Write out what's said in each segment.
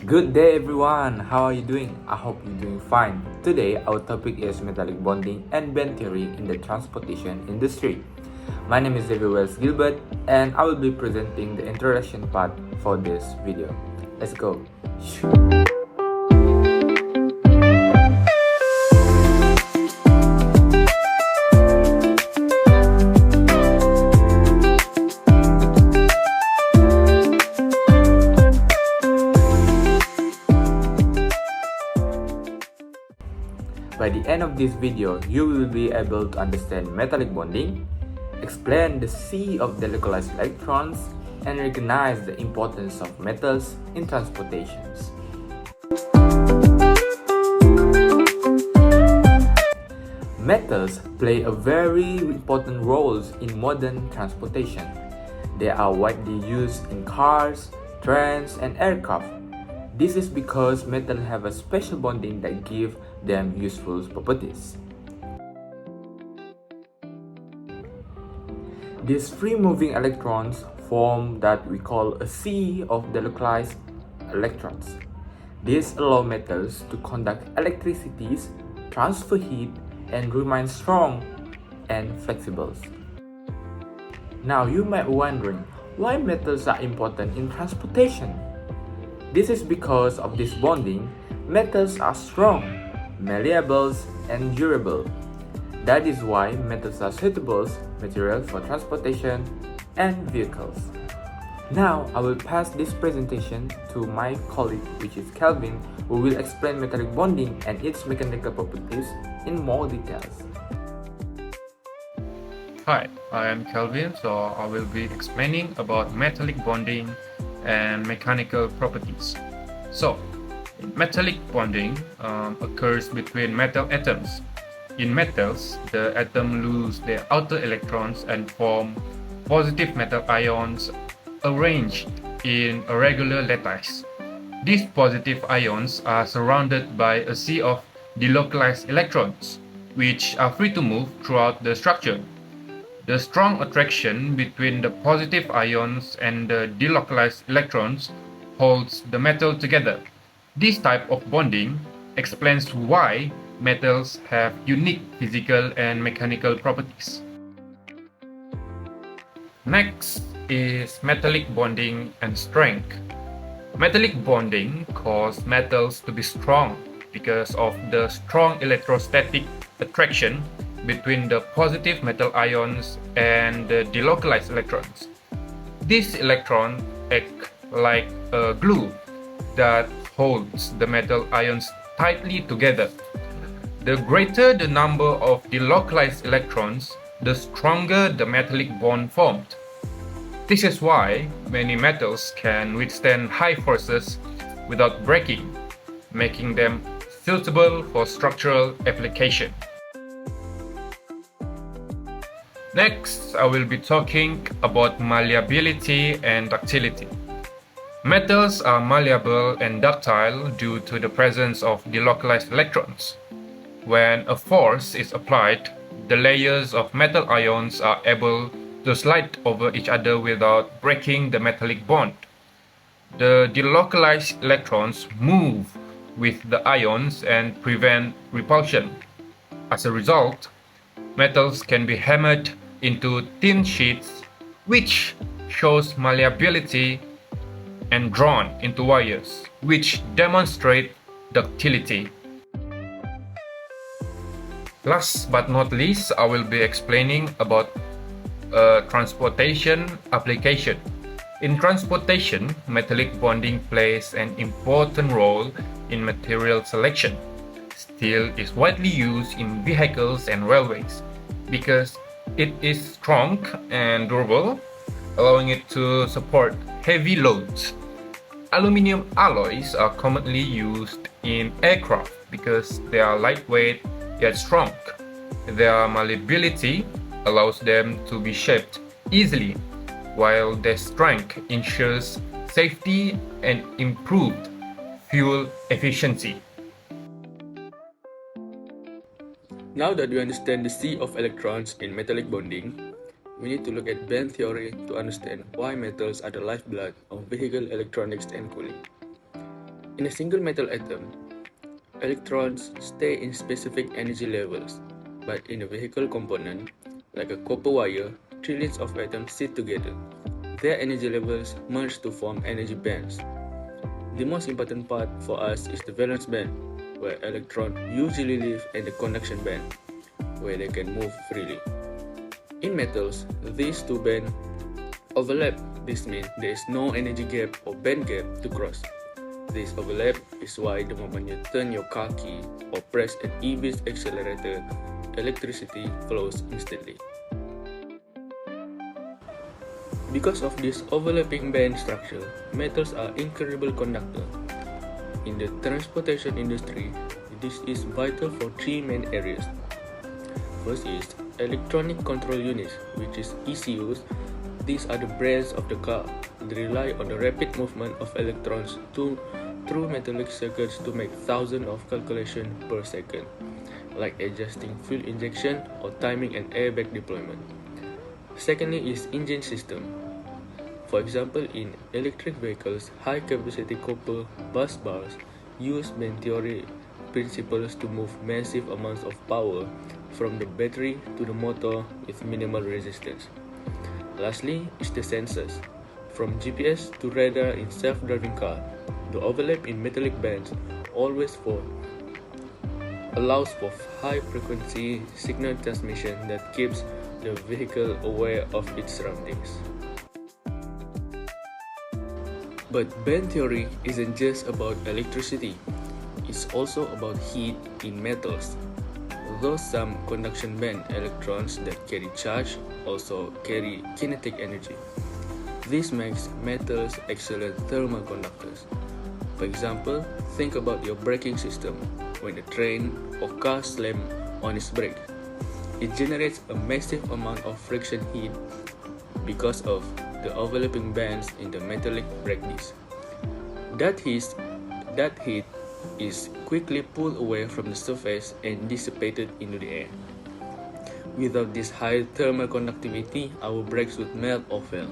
Good day everyone, how are you doing? I hope you're doing fine. Today our topic is metallic bonding and band theory in the transportation industry. My name is David Wells Gilbert and I will be presenting the introduction part for this video. Let's go. By the end of this video, you will be able to understand metallic bonding, explain the sea of the localized electrons, and recognize the importance of metals in transportations. Metals play a very important role in modern transportation. They are widely used in cars, trains, and aircraft. This is because metals have a special bonding that gives them useful properties. These free-moving electrons form that we call a sea of the localized electrons. These allow metals to conduct electricity, transfer heat, and remain strong and flexible. Now you might be wondering why metals are important in transportation. This is because of this bonding, metals are strong, malleable, and durable. That is why metals are suitable materials for transportation and vehicles. Now I will pass this presentation to my colleague, which is Kelvin, who will explain metallic bonding and its mechanical properties in more details. Hi, I am Kelvin, so I will be explaining about metallic bonding and mechanical properties. So, metallic bonding occurs between metal atoms. In metals, the atoms lose their outer electrons and form positive metal ions arranged in a regular lattice. These positive ions are surrounded by a sea of delocalized electrons, which are free to move throughout the structure. The strong attraction between the positive ions and the delocalized electrons holds the metal together. This type of bonding explains why metals have unique physical and mechanical properties. Next is metallic bonding and strength. Metallic bonding causes metals to be strong because of the strong electrostatic attraction between the positive metal ions and the delocalized electrons. These electrons act like a glue that holds the metal ions tightly together. The greater the number of delocalized electrons, the stronger the metallic bond formed. This is why many metals can withstand high forces without breaking, making them suitable for structural application. Next, I will be talking about malleability and ductility. Metals are malleable and ductile due to the presence of delocalized electrons. When a force is applied, the layers of metal ions are able to slide over each other without breaking the metallic bond. The delocalized electrons move with the ions and prevent repulsion. As a result, metals can be hammered into thin sheets, which shows malleability, and drawn into wires, which demonstrate ductility. Last but not least, I will be explaining about transportation application. In transportation, metallic bonding plays an important role in material selection. Steel is widely used in vehicles and railways because it is strong and durable, allowing it to support heavy loads. Aluminum alloys are commonly used in aircraft because they are lightweight yet strong. Their malleability allows them to be shaped easily, while their strength ensures safety and improved fuel efficiency. Now that we understand the sea of electrons in metallic bonding, we need to look at band theory to understand why metals are the lifeblood of vehicle electronics and cooling. In a single metal atom, electrons stay in specific energy levels, but in a vehicle component, like a copper wire, trillions of atoms sit together. Their energy levels merge to form energy bands. The most important part for us is the valence band, where electrons usually live, and the conduction band, where they can move freely. In metals, these two bands overlap. This means there is no energy gap or band gap to cross. This overlap is why the moment you turn your car key or press an EV's accelerator, electricity flows instantly. Because of this overlapping band structure, metals are incredible conductors. In the transportation industry, this is vital for three main areas. First is electronic control units, which is ECUs. These are the brains of the car. They rely on the rapid movement of electrons through metallic circuits to make thousands of calculations per second, like adjusting fuel injection or timing an airbag deployment. Secondly is engine system. For example, in electric vehicles, high-capacity copper bus bars use band theory principles to move massive amounts of power from the battery to the motor with minimal resistance. Lastly is the sensors. From GPS to radar in self-driving car, the overlap in metallic bands always allows for high-frequency signal transmission that keeps the vehicle aware of its surroundings. But band theory isn't just about electricity, it's also about heat in metals. Though some conduction band electrons that carry charge also carry kinetic energy. This makes metals excellent thermal conductors. For example, think about your braking system. When a train or car slams on its brakes, it generates a massive amount of friction heat because of the overlapping bands in the metallic brake disc. That heat is quickly pulled away from the surface and dissipated into the air. Without this high thermal conductivity, our brakes would melt or fail.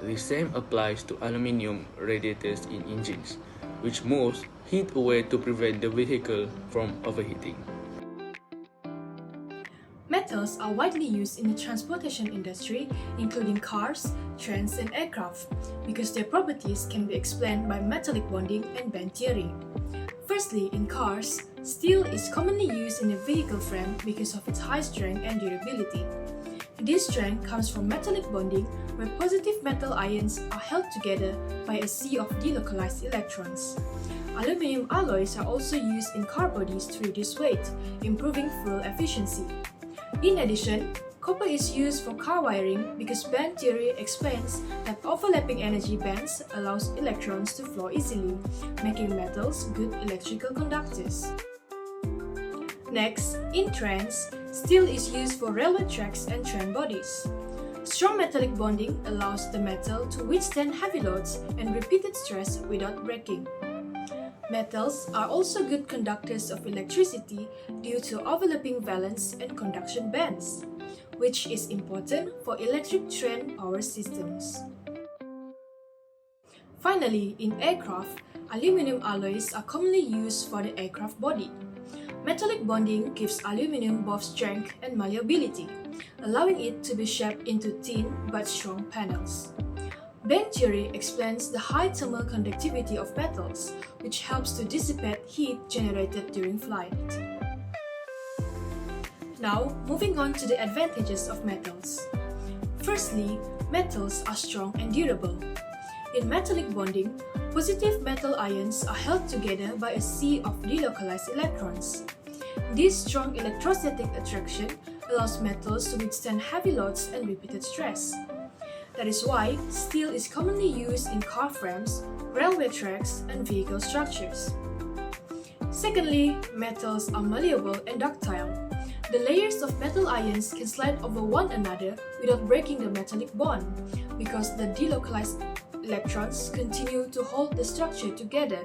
The same applies to aluminum radiators in engines, which moves heat away to prevent the vehicle from overheating. Metals are widely used in the transportation industry, including cars, trains, and aircraft, because their properties can be explained by metallic bonding and band theory. Firstly, in cars, steel is commonly used in a vehicle frame because of its high strength and durability. This strength comes from metallic bonding, where positive metal ions are held together by a sea of delocalized electrons. Aluminum alloys are also used in car bodies to reduce weight, improving fuel efficiency. In addition, copper is used for car wiring because band theory explains that overlapping energy bands allows electrons to flow easily, making metals good electrical conductors. Next, in trains, steel is used for railway tracks and train bodies. Strong metallic bonding allows the metal to withstand heavy loads and repeated stress without breaking. Metals are also good conductors of electricity due to overlapping valence and conduction bands, which is important for electric train power systems. Finally, in aircraft, aluminum alloys are commonly used for the aircraft body. Metallic bonding gives aluminum both strength and malleability, allowing it to be shaped into thin but strong panels. Band theory explains the high thermal conductivity of metals, which helps to dissipate heat generated during flight. Now, moving on to the advantages of metals. Firstly, metals are strong and durable. In metallic bonding, positive metal ions are held together by a sea of delocalized electrons. This strong electrostatic attraction allows metals to withstand heavy loads and repeated stress. That is why steel is commonly used in car frames, railway tracks, and vehicle structures. Secondly, metals are malleable and ductile. The layers of metal ions can slide over one another without breaking the metallic bond, because the delocalized electrons continue to hold the structure together.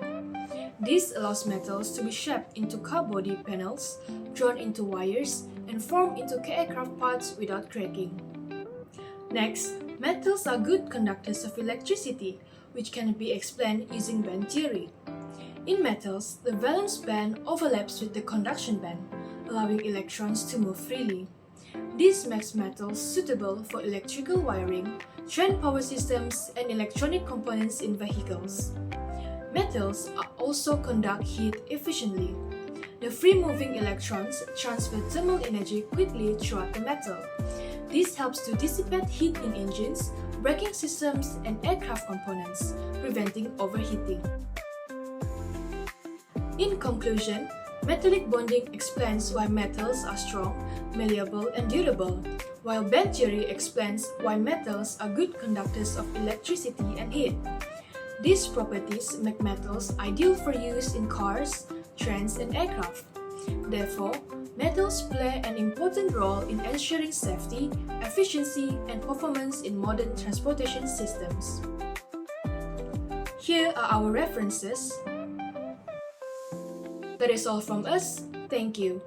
This allows metals to be shaped into car body panels, drawn into wires, and form into aircraft parts without cracking. Next, metals are good conductors of electricity, which can be explained using band theory. In metals, the valence band overlaps with the conduction band, allowing electrons to move freely. This makes metals suitable for electrical wiring, train power systems, and electronic components in vehicles. Metals also conduct heat efficiently. The free-moving electrons transfer thermal energy quickly throughout the metal. This helps to dissipate heat in engines, braking systems, and aircraft components, preventing overheating. In conclusion, metallic bonding explains why metals are strong, malleable, and durable, while band theory explains why metals are good conductors of electricity and heat. These properties make metals ideal for use in cars, trains, and aircraft. Therefore, metals play an important role in ensuring safety, efficiency, and performance in modern transportation systems. Here are our references. That is all from us. Thank you.